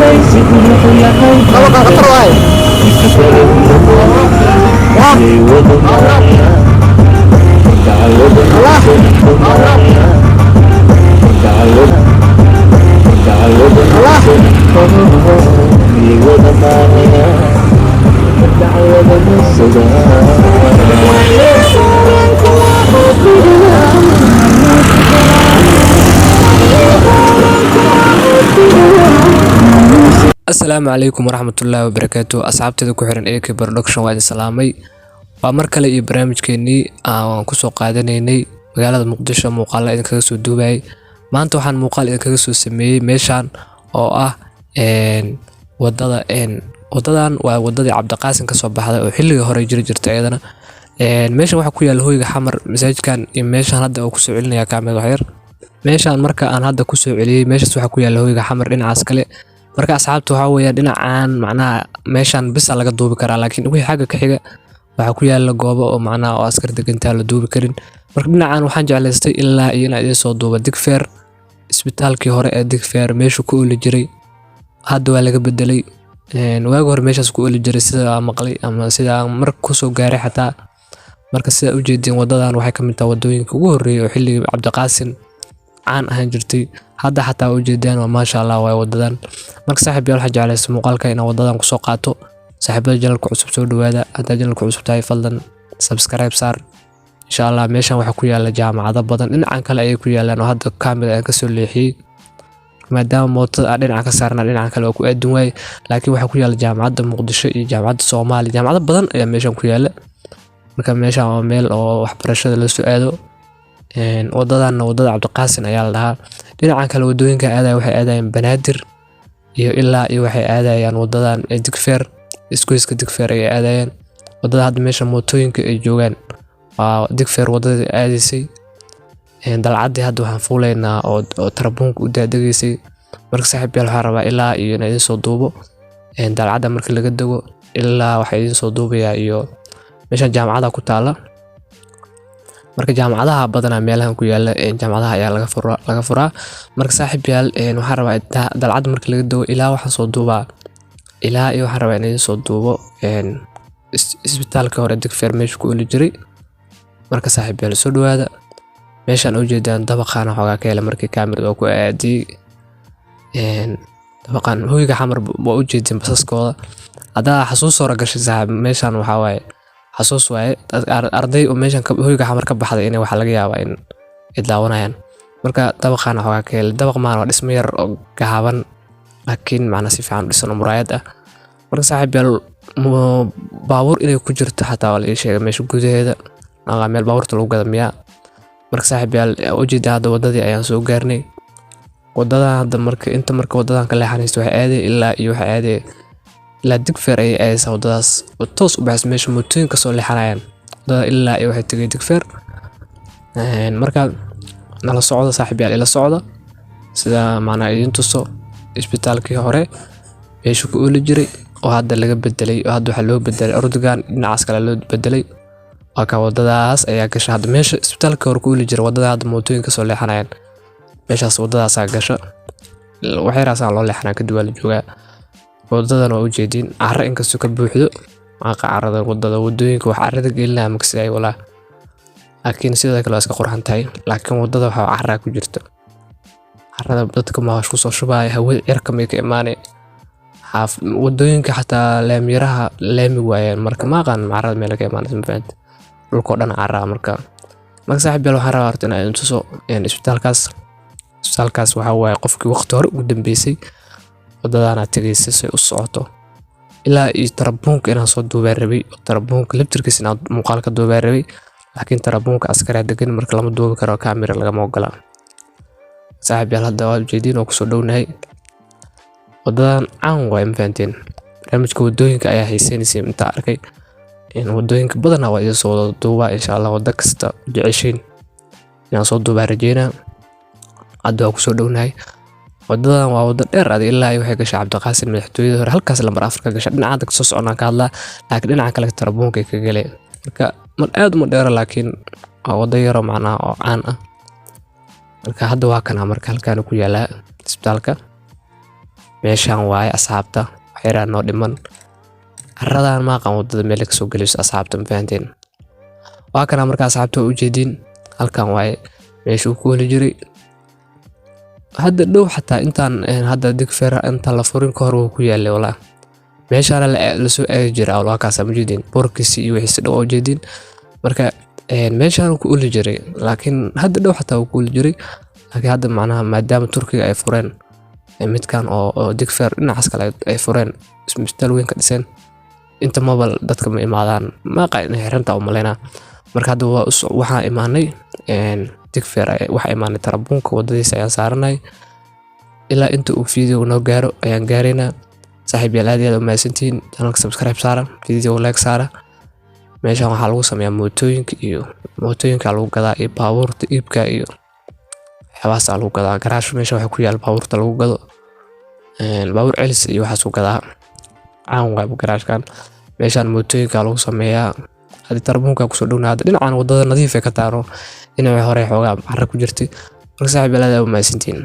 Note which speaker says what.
Speaker 1: Kalau kagak terway.
Speaker 2: السلام عليكم ورحمة الله وبركاته أصحابتي ku xiran AK Production waa idin salaamay waa mar kale iyo barnaamijkeennii aan ku soo qaadanaynay magaalada Muqdisho muuqaal idin kaga soo duubay maanta waxaan muuqaal idin kaga soo sameeyay meeshan oo ah wadadan waa wadadii Cabdiqaasin ka soo baxday oo xilliga hore jiri jirtay ayadana meeshan waxa ku yaal hoyga xamar masaajidkan iyo meeshan hadda oo ku soo celinaya kaamid wax yar meeshan marka aan hadda ku soo celiyay meeshaas waxa ku yaal hoyga xamar dhinacaas kale marka asxaabtu waxa weeyaan dhinacaan macnaha meeshan bis laga duubi karaa laakiin wixii xagga ka xiga waxa ku yaala goobo oo macnaha oo askar degantaa la duubi karin marka dhinacaan waxaan jeclaystay ilaa iyo inaan idin soo duubo Digfaar isbitaalkii hore ee Digfaar meeshu ku ooli jiray hadda waa laga bedelay waagi hore meeshaas ku ooli jiray sida maqlay ama sida mar ku soo gaaray xataa marka sida u jeedin wadadan waxay ka mid tahay wadooyinka ugu horeeyay oo xilligii Cabdiqaasin caan ahaan jirtay hadda xataa u jeedaan waa maasha Allah way wadadan marka saaxiibayaal waxa jeclaysa muuqaalka inaan wadadan ku soo qaato saaxiibada channelka cusub soo dhawaada hadda channelka cusub tahay fadlan subscribe saar insha Allah meeshan waxa ku yaala jaamacado badan dhinacan kale ay ku yaalaan oo hadda kaamil aan ka soo leexiyay maadaama mootada aan dhinaca ka saarna dhinacan kale oo ku aadin way laakiin waxa ku yaala jaamacadda Muqdisho iyo jaamacadda Soomaaliya jaamacado badan ayaa meeshan ku yaala marka meeshan waa meel oo waxbarashada la soo aado wadadan wadada Cabdiqaasin ayaa la dhahaa dhinacan kale wadooyinka aaday waxay aadayaan Banaadir iyo ilaa iyo waxay aadayaan wadadan Digfaar isku Digfaar ay aadayaan wadada hadda meesha mootooyinka ay joogaan waa Digfaar wadada aadaysay dalcadii hadda waxaan fuuleynaa oo tarabuunka u daadageysay marka saaxiibayaal waxaan rabaa ilaa iyo inaan idin soo duubo dalcada marka laga dago ilaa waxa idin soo duubayaa iyo meesha jaamacada ku taala marka jaamacadaha badanaa meelahan ku yaala jaamacadaha ayaa laga furaa marka saaxiibayaal waxaan rabaa dalcad marka laga dago ilaa waxaan soo duubaa ilaa iyo waxaan rabaa inaan soo duubo isbitaalka hore Digfaar meesha ku ooli jiray marka saaxiibayaal soo dhawaada meeshan u jeedaan dabaqana xogaa ka hela markii kaamirada oo ku aadi dabaqan hoyga xamar waa u jeedin basaskooda hadda xasuus soo gashay saaxiib meeshan waxa waaye xasuus waaye arday oo meeshan hoyga xamar ka baxday inay waxa laga yaabaa in idlaawanayaan marka dabaqana xogaa ka hela dabaq maan waa dhismo yar oo gaaban laakiin macna si fiican dhisan oo muraayad ah marka saaxiibayaal baabuur inay ku jirto xataa waa la ii sheegay meesha gudaheeda meel baabuurta lagu gado miyaa marka saaxiibayaal u jeeda hadda wadadii ayaan soo gaarnay wadadan hadda marka inta marka wadadan ka leexanayso waxay aaday ilaa iyo waxay aaday ilaa Digfaar ay aadaysaa wadadaas oo toos u baxay meesha mootooyinka soo leexanayaan wadada ilaa iyo waxay tagay Digfaar marka nala socdo saaxiibayaal ila socdo sida macna idin tuso isbitaalkii hore meesha ku ooli jiray oo hadda laga bedelay oo hadda waxa loo bedelay Erdogan dhinacaas kale loo bedelay ka wadadaas ayaa gasha hadda meesha isbitaalka hore ku ooli jiray wadada hadda mootooyinka soo leexanayaan meeshaas wadadaas ayaa gasha waxay raasaan loo leexanaa kadib waa la joogaa wadadan waa u jeedin carro inkastoo ka buuxdo carrada wadada wadooyinka wax carrada gelinaa maksi ay walaa laakiin sidoo kale waa iska qurxan tahay laakiin wadada waxa carra ku jirta carrada dadka ma wax ku soo shubay hawada cirka may ka imaanay wadooyinka xataa laamiraha laami waayeen marka ma aqaan carrada meel ka imaanay ma dhulka dhan carra marka saaxiibayaal waxaan rabaa inaan idin tuso isbitaalkaas waxa waaye qofkii waqti hore ugu dambeysay wadadana tagaysay si u socoto ilaa iyo tarabuunka inaan soo duubaa rabay tarabuunka labtirkiisa inaan muuqaalka duubaa rabay laakiin tarabuunka askari degan marka lama duubi karo kaamira lagama ogola saaxiibayaal hadda waa ujeedin oo ku soo dhownahay wadadan aan waa infaanteen barnaamijka wadooyinka ayaa haysanaysa inta arkay wadooyinka badanaa waa idin soo duubaa insha Allah wada kasta jeceshiin inaan soo duubaa rajeynaa hadda waa ku soo dhownahay wadadan waa wada dheer ilaa ay waxay gashay Cabdiqaasin madaxtooyada hore halkaas lambar Afrika gashay dhinaca ka soo socnaa ka hadlaa laakiin dhinaca kale tarabuunka ka galay marka mar aad ma dheer laakiin waa wada yar oo macna oo caan ah marka hadda waa kana marka halkaan ku yaala isbitaalka meeshaan waaye asxaabta waxyaraan noo dhiman carradaan ma aqaan wadada meel ka soo galayso asxaabta ma fahanteen waa kana markaa asxaabta u jeedin halkan waaye meesha uu ku heli jiray hadda dhow xataa intaan hadda digfeer inta la furin ka hor uu ku yaalay walaa meeshaan la soo aadi jiray waa kaas ma jeedin boorkiisi iyo wixii dhow oo jeedin marka meeshaan ku uli jiray laakiin hadda dhow xataa uu ku uli jiray laakiin hadda macnaha maadaama Turkiga ay fureen midkan oo digfeer dhinacaas kale ay fureen isbitaal weyn ka dhiseen inta mobile dadka ma imaadaan ma qeyn xiranta u maleena marka hadda waxaa imaanay digfeer waxa imaanay tarabuunka wadadiisa ayaan saaranay ilaa inta uu video noo gaaro ayaan gaarayna saaxiib yaal aad iyo aad u mahadsantiin channelka subscribe saara video like saara meeshaan waxaa lagu sameeyaa mootooyinka lagu gadaa iyo baabuurta iibka iyo waxaas lagu gadaa garaash meesha waxa ku yaal baabuurta lagu gado baabuur celis iyo waxaas ku gadaa caan waa garaashkan meeshaan mootooyinka lagu sameeyaa hadii tarabuunka ku soo dhownaada dhinacaan wadada nadiif ah ka taaro inay hore xoogaa carra ku jirtay marka saaxiib yaal aad u mahadsantiin